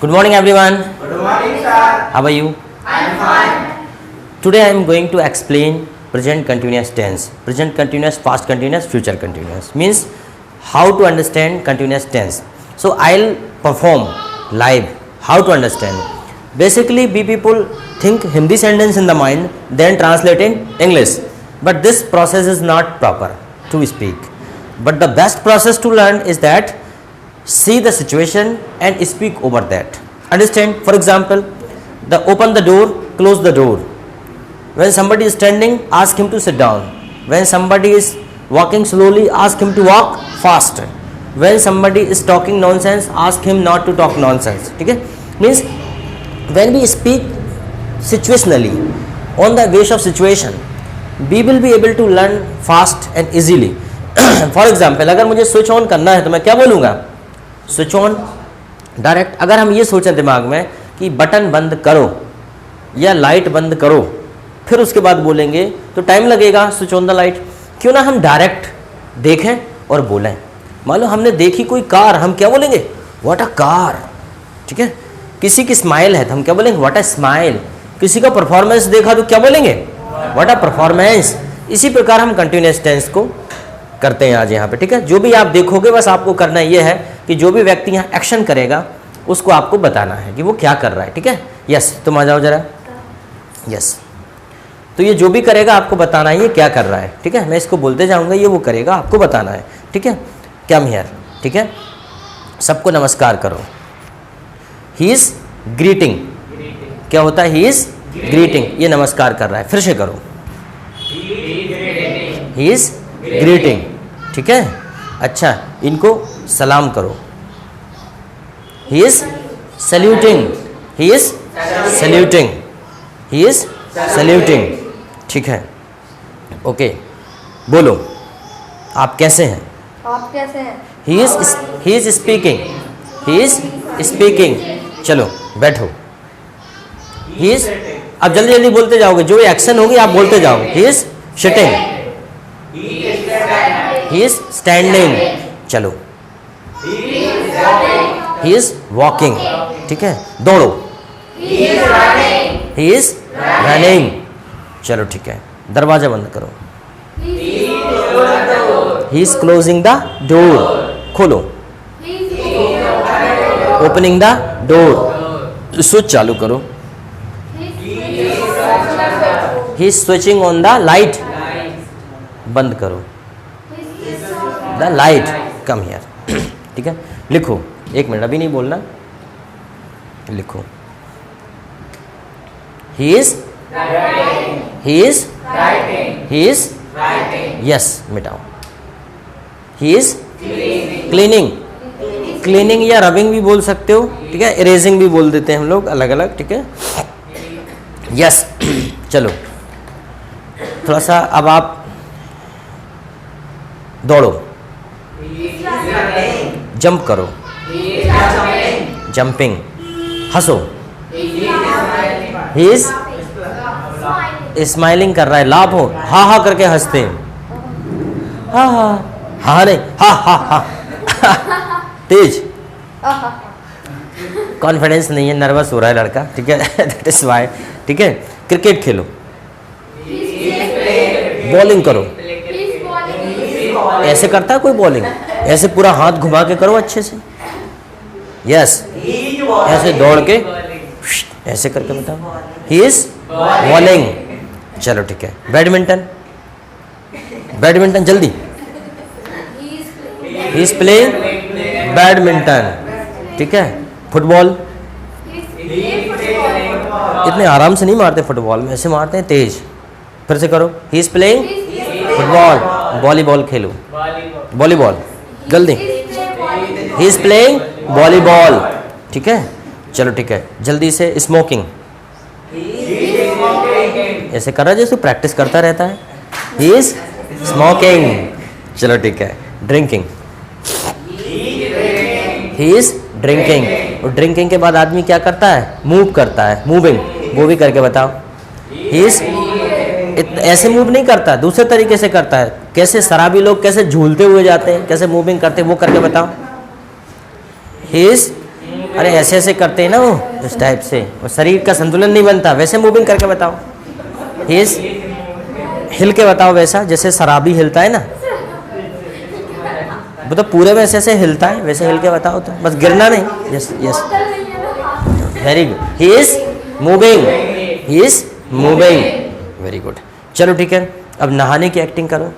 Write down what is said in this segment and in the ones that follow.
Good morning everyone. Good morning, sir. How are you? I am fine. Today I am going to explain present continuous tense. Present continuous, past continuous, future continuous. Means how to understand continuous tense. So I'll perform live how to understand. Basically we people think Hindi sentence in the mind, then translate in English. But this process is not proper to speak. But the best process to learn is that see the situation and speak over that. Understand? For example, open the door, close the door. When somebody is standing, ask him to sit down. When somebody is walking slowly, ask him to walk fast. When somebody is talking nonsense, ask him not to talk nonsense. Okay? Means when we speak situationally, on the base of situation, we will be able to learn fast and easily. For example, अगर मुझे switch on करना है तो मैं क्या बोलूँगा? Switch on direct. अगर हम ये सोचें दिमाग में कि बटन बंद करो या लाइट बंद करो, फिर उसके बाद बोलेंगे तो टाइम लगेगा. Switch on the light. क्यों ना हम डायरेक्ट देखें और बोलें. मान लो हमने देखी कोई कार, हम क्या बोलेंगे? What a car. ठीक है. किसी की स्माइल है तो हम क्या बोलेंगे? What a smile. किसी का परफॉर्मेंस देखा तो क्या बोलेंगे? What a performance. इसी प्रकार हम कंटिन्यूअस टेंस को करते हैं आज यहाँ पे. ठीक है. जो भी आप देखोगे बस आपको करना ये है कि जो भी व्यक्ति यहाँ एक्शन करेगा उसको आपको बताना है कि वो क्या कर रहा है. ठीक है. यस, तुम आ जाओ जरा. यस. तो ये जो भी करेगा आपको बताना है ये क्या कर रहा है. ठीक है. मैं इसको बोलते जाऊँगा, ये वो करेगा, आपको बताना है. ठीक है. Come here. ठीक है. सबको नमस्कार करो. He is greeting. क्या होता है? He is greeting. ये नमस्कार कर रहा है. फिर से करो. He is greeting. ठीक है. अच्छा, इनको सलाम करो. He is saluting. He is saluting. He is saluting. ठीक है. ओके. बोलो आप कैसे हैं? आप कैसे हैं? He is speaking. He is speaking. चलो बैठो. He is. अब जल्दी जल्दी बोलते जाओगे, जो एक्शन होगी आप बोलते जाओगे. He is sitting. He is standing. चलो. He is walking. ठीक है. दौड़ो. He is running. चलो ठीक है. दरवाजा बंद करो. He is closing the door. खोलो. Opening the door. स्विच चालू करो. He is switching on the light. बंद करो द लाइट. Come here. ठीक है. लिखो. एक मिनट, अभी नहीं बोलना. लिखो. He is. He is. He is. Yes, मिटाओ. He is cleaning. क्लीनिंग या रबिंग भी बोल सकते हो. ठीक है. इरेजिंग भी बोल देते हैं हम लोग अलग अलग. ठीक है. यस. चलो थोड़ा सा अब आप दौड़ो. जंप करो. जंपिंग. हंसो. ही इज स्माइलिंग कर रहा है. लाभ हो. हा हा करके हंसते हैं. हा हा. हा नहीं. हा हा हा. तेज. कॉन्फिडेंस नहीं है, नर्वस हो रहा है लड़का. ठीक है. That is why. ठीक है. क्रिकेट खेलो. बॉलिंग करो. ऐसे करता है कोई बॉलिंग? ऐसे पूरा हाथ घुमा के करो अच्छे से. यस. ऐसे दौड़ के ऐसे करके बताओ. He is bowling. चलो ठीक है. बैडमिंटन. बैडमिंटन जल्दी. He is playing badminton. ठीक है. फुटबॉल. इतने आराम से नहीं मारते फुटबॉल में, ऐसे मारते हैं तेज. फिर से करो. He is playing football. Volleyball Khelo. Volleyball जल्दी. He is playing volleyball. ठीक है. चलो ठीक है. जल्दी से. स्मोकिंग. ऐसे कर रहा है जैसे प्रैक्टिस करता रहता है. He is smoking. चलो ठीक है. ड्रिंकिंग. He is drinking. और ड्रिंकिंग के बाद आदमी क्या करता है? मूव करता है. मूविंग. वो भी करके बताओ. He is. ऐसे मूव नहीं करता, दूसरे तरीके से करता है. कैसे शराबी लोग कैसे झूलते हुए जाते हैं, कैसे मूविंग करते हैं, वो करके बताओ. ही इज अरे ऐसे ऐसे करते हैं ना वो, इस टाइप से, और शरीर का संतुलन नहीं बनता। वैसे मूविंग करके बताओ। ही इज, हिल के बताओ वैसा, जैसे शराबी हिलता है ना, वो तो पूरे वैसे ऐसे हिलता है, वैसे हिल के बताओ तो, बस गिरना नहीं। Yes yes, very good. He is moving, he is moving, very good. चलो ठीक है, अब नहाने की एक्टिंग करो।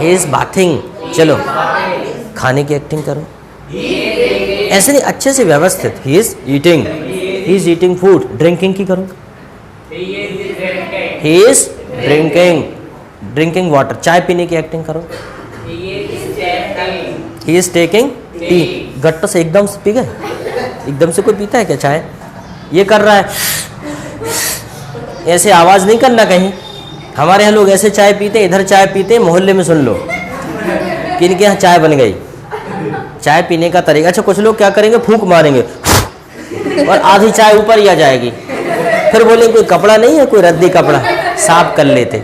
He is bathing. चलो खाने की एक्टिंग करो। ऐसे नहीं, अच्छे से व्यवस्थित। He is eating, he is eating food. Drinking की करो। He is drinking, drinking water. चाय पीने की एक्टिंग करो। He is taking tea. गट्टो से एकदम से पी गए, एकदम से कोई पीता है क्या चाय? ये कर रहा है, ऐसे आवाज़ नहीं करना कहीं। हमारे यहाँ लोग ऐसे चाय पीते हैं, इधर चाय पीते हैं, मोहल्ले में सुन लो कि इनके यहाँ चाय बन गई। चाय पीने का तरीका, अच्छा कुछ लोग क्या करेंगे, फूंक मारेंगे और आधी चाय ऊपर ही आ जाएगी। फिर बोलेंगे कोई कपड़ा नहीं है, कोई रद्दी कपड़ा साफ कर लेते।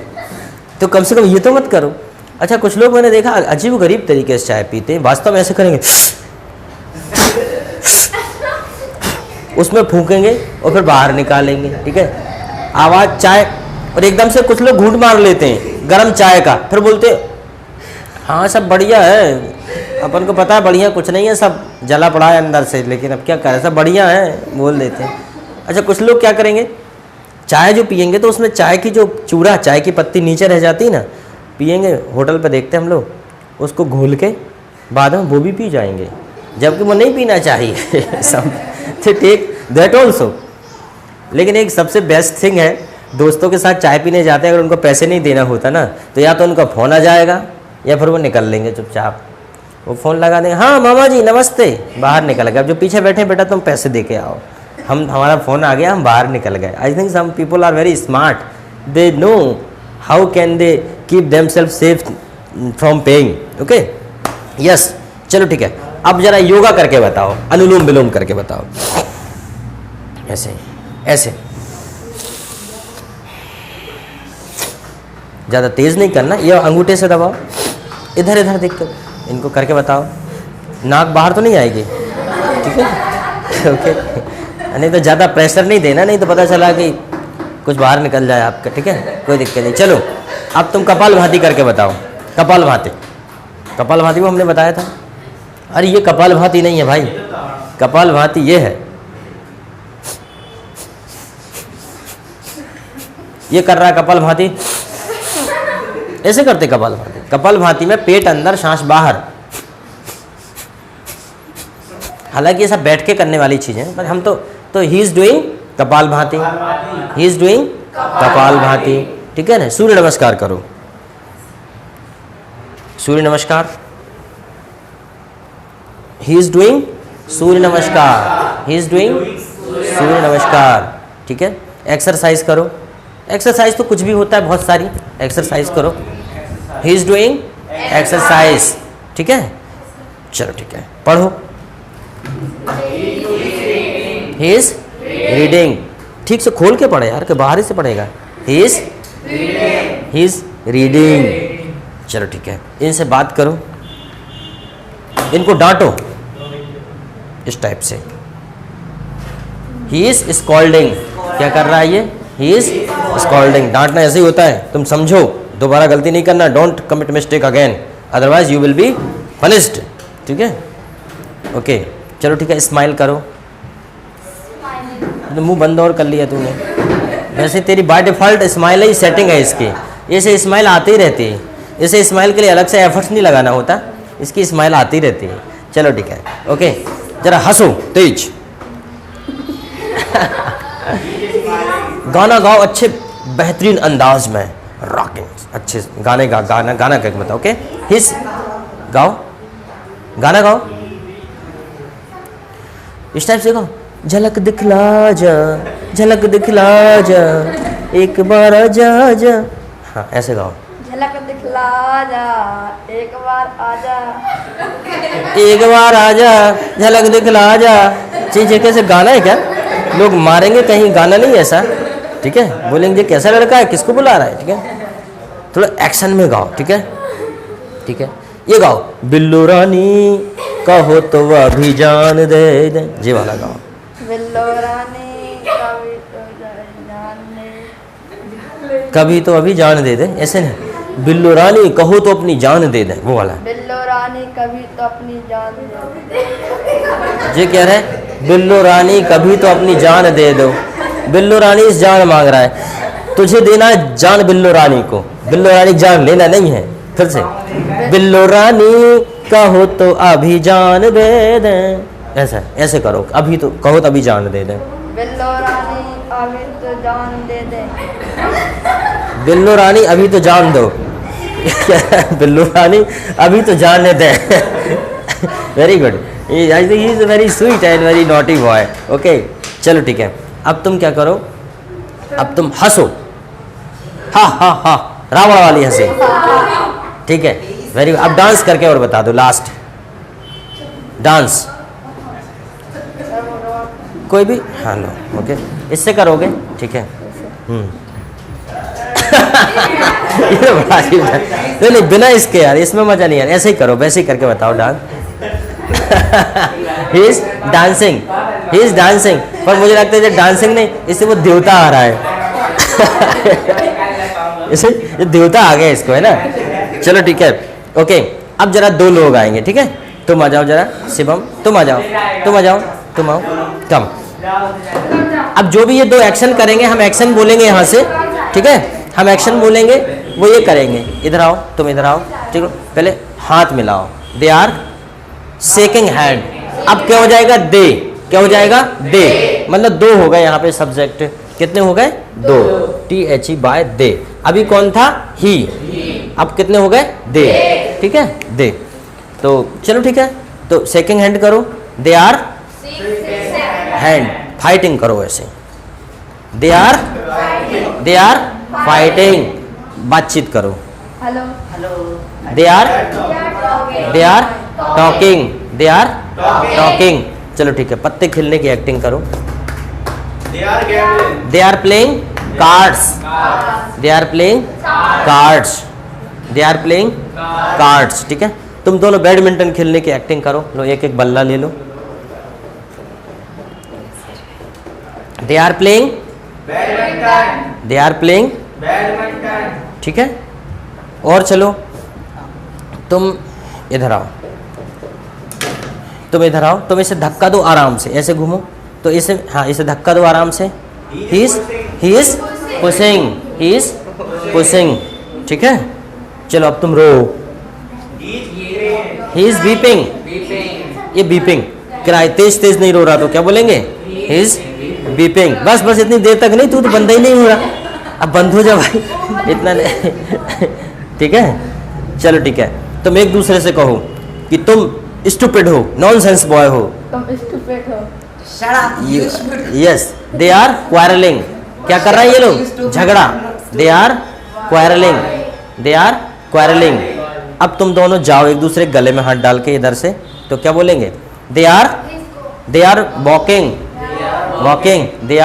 तो कम से कम ये तो मत करो। अच्छा कुछ लोग मैंने देखा अजीब गरीब तरीके से चाय पीते हैं, वास्तव में ऐसे करेंगे, उसमें फूकेंगे और फिर बाहर निकालेंगे। ठीक है, आवाज़ चाय, और एकदम से कुछ लोग घूंट मार लेते हैं गरम चाय का, फिर बोलते हाँ सब बढ़िया है, अपन को पता है बढ़िया कुछ नहीं है, सब जला पड़ा है अंदर से, लेकिन अब क्या करें, सब बढ़िया है बोल देते हैं। अच्छा कुछ लोग क्या करेंगे, चाय जो पियेंगे तो उसमें चाय की जो चूड़ा, चाय की पत्ती नीचे रह जाती है ना, पियेंगे। होटल पे देखते हैं हम लोग, उसको घोल के बाद में वो भी पी जाएंगे, जबकि वो नहीं पीना चाहिए। सब तो टेक दैट ऑल्सो। लेकिन एक सबसे बेस्ट थिंग है, दोस्तों के साथ चाय पीने जाते हैं, अगर उनको पैसे नहीं देना होता ना, तो या तो उनका फ़ोन आ जाएगा या फिर वो निकल लेंगे चुपचाप। वो फ़ोन लगा देंगे, हाँ मामा जी नमस्ते, बाहर निकल गए। अब जो पीछे बैठे बेटा तुम पैसे दे के आओ, हमारा फ़ोन आ गया, हम बाहर निकल गए। I think some people are very smart, they know how can they keep themselves safe from paying. Okay yes, चलो ठीक है। अब जरा योगा करके बताओ, अनुलोम विलोम करके बताओ। ऐसे ऐसे, ज़्यादा तेज़ नहीं करना, ये अंगूठे से दबाओ, इधर इधर देख कर इनको करके बताओ। नाक बाहर तो नहीं आएगी, ठीक है? ओके, नहीं तो ज़्यादा प्रेशर नहीं देना, नहीं तो पता चला कि कुछ बाहर निकल जाए आपका। ठीक है, कोई दिक्कत नहीं। चलो अब तुम कपालभाति करके बताओ। कपालभाति, कपालभाति वो हमने बताया था। अरे ये कपालभाति नहीं है भाई, कपालभाति ये है, ये कर रहा है कपालभाति, ऐसे करते कपालभाति। कपालभाति में पेट अंदर सांस बाहर। हालांकि ये सब बैठ के करने वाली चीज़ें, पर हम तो he is doing kapalbhati, he is doing kapalbhati. ठीक है ना? सूर्य नमस्कार करो, सूर्य नमस्कार। ही इज डूइंग सूर्य नमस्कार, ही इज डूइंग सूर्य नमस्कार। ठीक है, एक्सरसाइज करो। एक्सरसाइज तो कुछ भी होता है, बहुत सारी एक्सरसाइज करो। He is doing exercise. ठीक है, चलो ठीक है, पढ़ो। He is reading. ठीक से खोल के पढ़े यार, कि बाहर ही से पढ़ेगा। He is reading. चलो ठीक है, इनसे बात करो, इनको डांटो इस टाइप से। He is scolding. क्या कर रहा है ये? He is scolding. डांटना ऐसे ही होता है, तुम समझो, दोबारा गलती नहीं करना। Don't commit mistake again, otherwise you will be punished. ठीक है, ओके चलो ठीक है। स्माइल करो। तो मुंह बंद और कर लिया तूने। वैसे तेरी by default smile he setting है इसकी, ऐसे स्माइल आती ही रहती है। इसे स्माइल के लिए अलग से एफर्ट्स नहीं लगाना होता, इसकी स्माइल आती रहती है। चलो ठीक है, ओके जरा हंसो तेज। गाना गाओ अच्छे बेहतरीन अंदाज में, रॉकिंग अच्छे गाने गाना करके बताओ। ओके हिस गाओ, गाना गाओ इस टाइप से गाओ। झलक दिखला जा, झलक दिखला जा, एक बार आजा जा। हाँ ऐसे गाओ। झलक दिखला जा, एक बार आजा, एक बार आजा, झलक दिखला जा। चीज़ कैसे गाना है क्या? लोग मारेंगे कहीं, गाना नहीं ऐसा। ठीक है, बोलेंगे कैसा लड़का है, किसको बुला रहा है। ठीक है, थोड़ा एक्शन में गाओ। ठीक है, ठीक है, ये गाओ। बिल्लू रानी कहो तो अभी जान दे दे। जी वाला गाओ। बिल्लो रानी कभी तो जान दे। कभी तो अभी जान दे दे, ऐसे नहीं। बिल्लो रानी कहो तो अपनी जान दे दे, वो वाला। बिल्लो रानी कभी तो अपनी जान दे। ये क्या है? बिल्लो रानी कभी तो अपनी जान दे दो। बिल्लो रानी इस जान मांग रहा है, तुझे देना है जान बिल्लो रानी को। बिल्लो रानी जान लेना नहीं है। फिर से, बिल्लो रानी कहो तो अभी जान दे दे। ऐसा ऐसे करो, अभी तो कहो तो अभी जान दे दे। बिल्लो रानी अभी तो जान दे दे। बिल्लो रानी अभी तो जान दो। बिल्लो रानी अभी तो जान दे। Very good. I think he is very sweet and very naughty boy. Okay, चलो ठीक है। अब तुम क्या करो, अब तुम हंसो। हा हा हा, रावण वाली हंसी। ठीक है, वेरी गुड। अब डांस करके और बता दो, लास्ट डांस कोई भी। हाँ लो, ओके, इससे करोगे, ठीक है। ये तो बड़ा अजीब है। नहीं नहीं, बिना इसके यार, इसमें मजा नहीं यार। ऐसे ही करो, वैसे ही करके बताओ dance. He is dancing, he is dancing. पर मुझे लगता है ये डांसिंग नहीं, इससे वो देवता आ रहा है। इसे ये देवता आ गया इसको, है ना। चलो ठीक है, ओके। अब जरा दो लोग आएंगे, ठीक है। तुम आ जाओ जरा, शिवम तुम आ जाओ, तुम आ जाओ, तुम आओ, कम। अब जो भी ये दो एक्शन करेंगे, हम एक्शन बोलेंगे यहाँ से, ठीक है। हम एक्शन बोलेंगे, वो ये करेंगे। इधर आओ, तुम इधर आओ, ठीक है। पहले हाथ मिलाओ, दे आर शेकिंग हैंड। अब क्या हो जाएगा? दे। क्या हो जाएगा? दे। मतलब दो हो गए यहाँ पे सब्जेक्ट। कितने हो गए? दो। THE बाय दे। अभी कौन था? ही। अब कितने हो गए? दे। ठीक है, दे। तो चलो ठीक है, तो शेकिंग हैंड करो। दे आर हैंड, फाइटिंग करो ऐसे। दे आर फाइटिंग, बातचीत करो। Hello. They are talking, they are talking. चलो ठीक है, पत्ते खिलने की एक्टिंग करो। They are playing cards, they are playing cards, they are playing cards. ठीक है, तुम दोनों बैडमिंटन खेलने की एक्टिंग करो। लो एक एक बल्ला ले लो। They are playing badminton, they are playing badminton. ठीक है, और चलो तुम इधर आओ, तुम इधर आओ। तुम इसे धक्का दो आराम से, ऐसे घूमो तो इसे, हाँ इसे धक्का दो आराम से। He is pushing, he is pushing. ठीक है, चलो अब तुम रो। ही इज बीपिंग, ये बीपिंग किराए, तेज तेज नहीं रो रहा तो क्या बोलेंगे? He is beeping. बस बस इतनी देर तक नहीं, तू तो बंद ही नहीं हो रहा। अब बंद हो जा भाई, इतना नहीं। ठीक है, चलो ठीक है। तुम एक दूसरे से कहो कि तुम स्टूपिड हो, नॉनसेंस बॉय हो। तुम स्टूपिड हो। Yes, they are quarrelling. क्या कर रहा है ये लोग? झगड़ा। They are quarrelling, they are quarrelling. अब तुम दोनों जाओ एक दूसरे के गले में हाथ डाल के इधर से, तो क्या बोलेंगे? They are walking, walking. They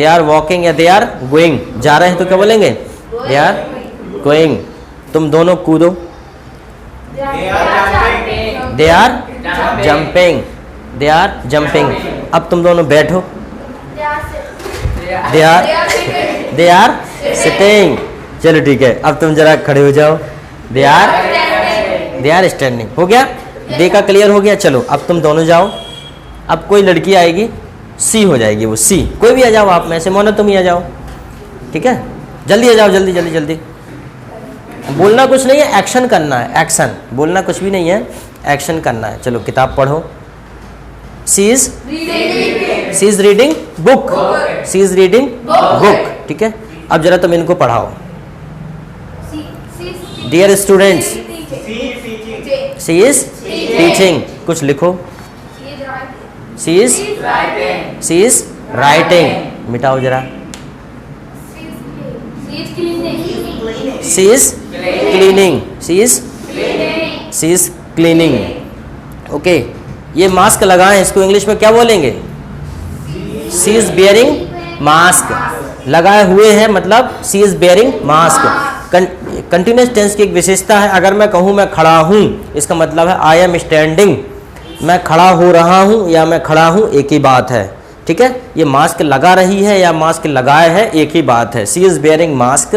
are walking या दे आर गोइंग। जा रहे हैं तो क्या बोलेंगे? They are going. तुम दोनों कूदो। They are jumping, they are jumping. अब तुम दोनों बैठो। They are sitting. चलो ठीक है, अब तुम जरा खड़े हो जाओ। They are standing. हो गया, दे का क्लियर हो गया। चलो अब तुम दोनों जाओ। अब कोई लड़की आएगी, सी हो जाएगी वो, सी। कोई भी आ जाओ आप में से, मोना तुम ही आ जाओ। ठीक है, जल्दी आ जाओ, जल्दी जल्दी जल्दी। बोलना कुछ नहीं है, एक्शन करना है, एक्शन। बोलना कुछ भी नहीं है, एक्शन करना है। चलो किताब पढ़ो। She is reading book, she is reading book. ठीक है, अब जरा तुम इनको पढ़ाओ। Dear students, she is teaching. कुछ लिखो। She is writing. मिटाओ जरा। She is cleaning, she is cleaning. Okay, ये मास्क लगाएं, इसको इंग्लिश में क्या बोलेंगे? She is bearing mask. लगाए हुए हैं मतलब she is bearing mask. Continuous tense की एक विशेषता है, अगर मैं कहूँ मैं खड़ा हूँ, इसका मतलब है आई एम स्टैंडिंग, मैं खड़ा हो रहा हूँ या मैं खड़ा हूँ, एक ही बात है। ठीक है, ये मास्क लगा रही है या मास्क लगाए है, एक ही बात है। सी इज़ वेयरिंग मास्क।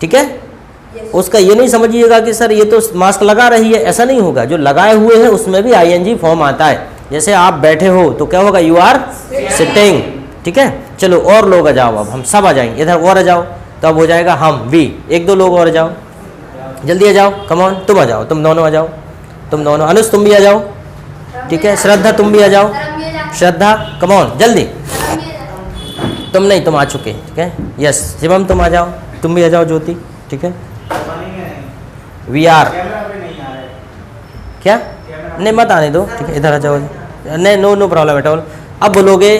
ठीक है, उसका ये नहीं समझिएगा कि सर ये तो मास्क लगा रही है, ऐसा नहीं होगा। जो लगाए हुए हैं उसमें भी आईएनजी फॉर्म आता है। जैसे आप बैठे हो तो क्या होगा, यू आर सिटिंग। ठीक है, चलो और लोग आ जाओ, अब हम सब आ जाएंगे, इधर और आ जाओ, तो अब हो जाएगा हम, वी। एक दो लोग और आ जाओ, जल्दी आ जाओ, कम ऑन, तुम आ जाओ, तुम दोनों आ जाओ, तुम दोनों, अनुज तुम भी आ जाओ। ठीक है, श्रद्धा तुम भी आ जाओ, श्रद्धा कम ऑन जल्दी, तुम नहीं, तुम आ चुके। ठीक है, यस शिवम तुम आ जाओ, तुम भी आ जाओ, ज्योति। ठीक है, वी आर क्या, नहीं मत आने दो। ठीक है, इधर आ जाओ, नहीं, no no problem at all. अब बोलोगे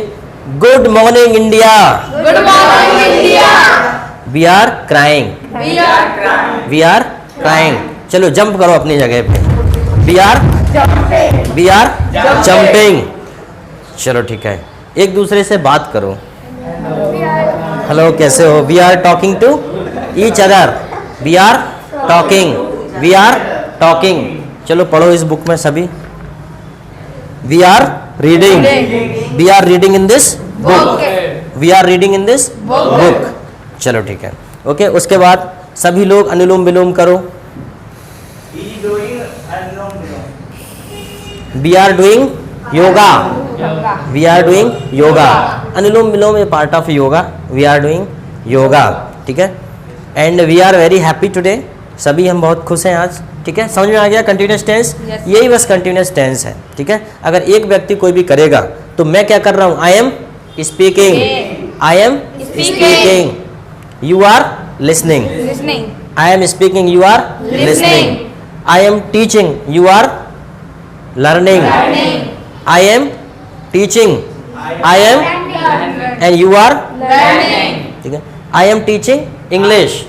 good morning India, good morning India, we are crying, we are crying. चलो जंप करो अपनी जगह पे, वी आर जंपिंग। चलो ठीक है, एक दूसरे से बात करो, हेलो कैसे हो, we are talking to each other, we are talking, we are talking. चलो पढ़ो इस बुक में सभी, we are reading, we are reading in this book, we are reading in this book. चलो ठीक है, ओके। उसके बाद सभी लोग अनुलोम विलोम करो, we are doing yoga, we are doing yoga. Anulom vilom a part of yoga, we are doing yoga. ठीक है, and we are very happy today, सभी हम बहुत खुश हैं आज। ठीक है, समझ में आ गया कंटिन्यूस टेंस? यही बस कंटिन्यूस टेंस है। ठीक है, अगर एक व्यक्ति कोई भी करेगा तो मैं क्या कर रहा हूँ, I am speaking, I am speaking, you are listening, I am speaking, you are listening, I am teaching, you are learning, I am teaching, I am and you are learning. ठीक है, I am teaching English,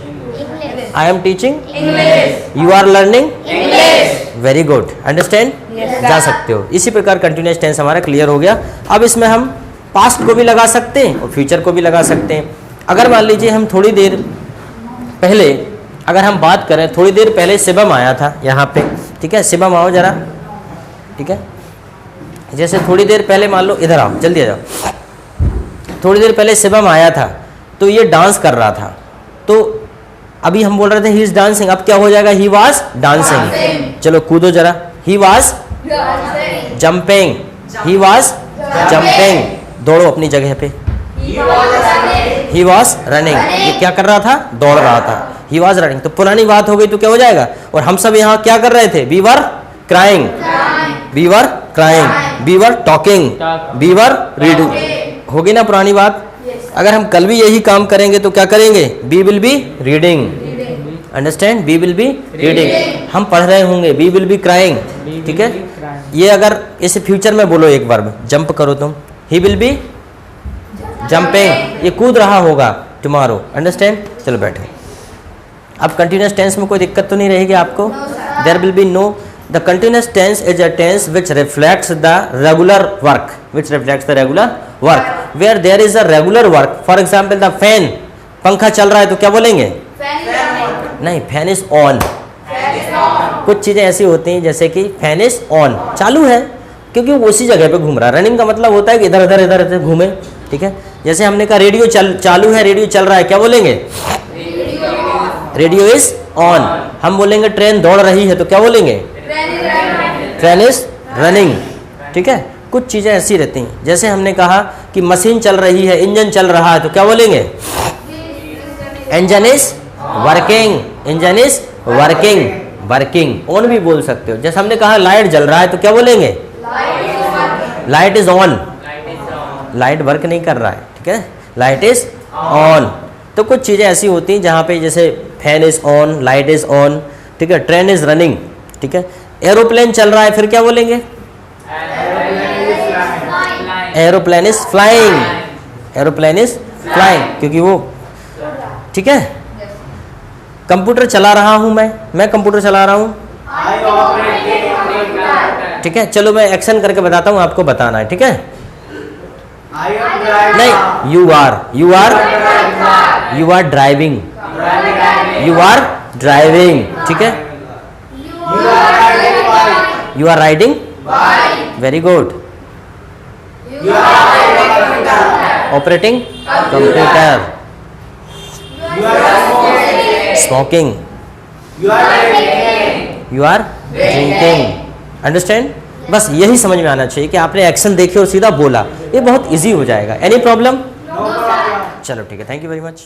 I am teaching English, you are learning English. Very good, understand जा सकते हो। इसी प्रकार continuous tense हमारा clear हो गया। अब इसमें हम पास्ट को भी लगा सकते हैं और फ्यूचर को भी लगा सकते हैं। अगर मान लीजिए हम थोड़ी देर पहले अगर हम बात करें, थोड़ी देर पहले शिवम आया था यहाँ पे। ठीक है, शिवम आओ जरा। ठीक है, जैसे थोड़ी देर पहले मान लो, इधर आओ, जल्दी आ जाओ। थोड़ी देर पहले शिवम आया था तो ये डांस कर रहा था, तो अभी हम बोल रहे थे ही इज डांसिंग, अब क्या हो जाएगा, ही वाज डांसिंग। चलो कूदो जरा, he was jumping, he was jumping. दौड़ो अपनी जगह पे, ही वाज रनिंग, ये क्या कर रहा था, दौड़ रहा था। ही वाज रनिंग, तो पुरानी बात हो गई तो क्या हो जाएगा। और हम सब यहाँ क्या कर रहे थे, we were crying, we were crying, we were talking, we were reading. हो गई ना पुरानी बात। अगर हम कल भी यही काम करेंगे तो क्या करेंगे, we will be reading, understand, we will be reading. हम पढ़ रहे होंगे, वी विल बी क्राइंग। ठीक है, ये अगर इसे फ्यूचर में बोलो एक वर्ब, जंप करो तुम, ही विल बी जंपिंग, ये कूद रहा होगा टुमारो, अंडरस्टैंड। चलो बैठो। अब कंटिन्यूस टेंस में कोई दिक्कत तो नहीं रहेगी आपको, there will be no. The continuous tense is a tense which reflects the regular work, which reflects the regular work, where there is a regular work. For example the fan, पंखा चल रहा है तो क्या बोलेंगे, नहीं, फैन इज ऑन। कुछ चीज़ें ऐसी होती हैं जैसे कि फैन इज ऑन, चालू है क्योंकि वो उसी जगह पे घूम रहा है। रनिंग का मतलब होता है कि इधर उधर इधर उधर घूमे। ठीक है, जैसे हमने कहा रेडियो चालू है, रेडियो चल रहा है, क्या बोलेंगे, रेडियो इज ऑन। हम बोलेंगे ट्रेन दौड़ रही है तो क्या बोलेंगे, ट्रेन इज रनिंग। ठीक है, कुछ चीज़ें ऐसी रहती हैं। जैसे हमने कहा कि मशीन चल रही है, इंजन चल रहा है तो क्या बोलेंगे, engine is working, engine is working, working. On भी बोल सकते हो। जैसे हमने कहा लाइट जल रहा है तो क्या बोलेंगे, light is on, light work नहीं कर रहा है। ठीक है, लाइट इज ऑन। तो कुछ चीज़ें ऐसी होती हैं जहाँ पे जैसे fan is on, light is on. ठीक है, ट्रेन इज रनिंग। ठीक है, एरोप्लेन चल रहा है फिर क्या बोलेंगे, aeroplane is flying, aeroplane is flying, क्योंकि वो, ठीक है। कंप्यूटर चला रहा हूं मैं कंप्यूटर चला रहा हूं। ठीक है, चलो मैं एक्शन करके बताता हूं, आपको बताना है। ठीक है, नहीं, you are driving, you are driving, ठीक है। You are riding bike. You are riding, Bike. Very good. You are operating computer. Operating computer, You are smoking. Smoking, You are drinking. You are drinking. Understand? बस यही समझ में आना चाहिए कि आपने एक्शन देखे और सीधा बोला, ये बहुत इजी हो जाएगा। Any problem? No problem. चलो ठीक है, थैंक यू वेरी मच।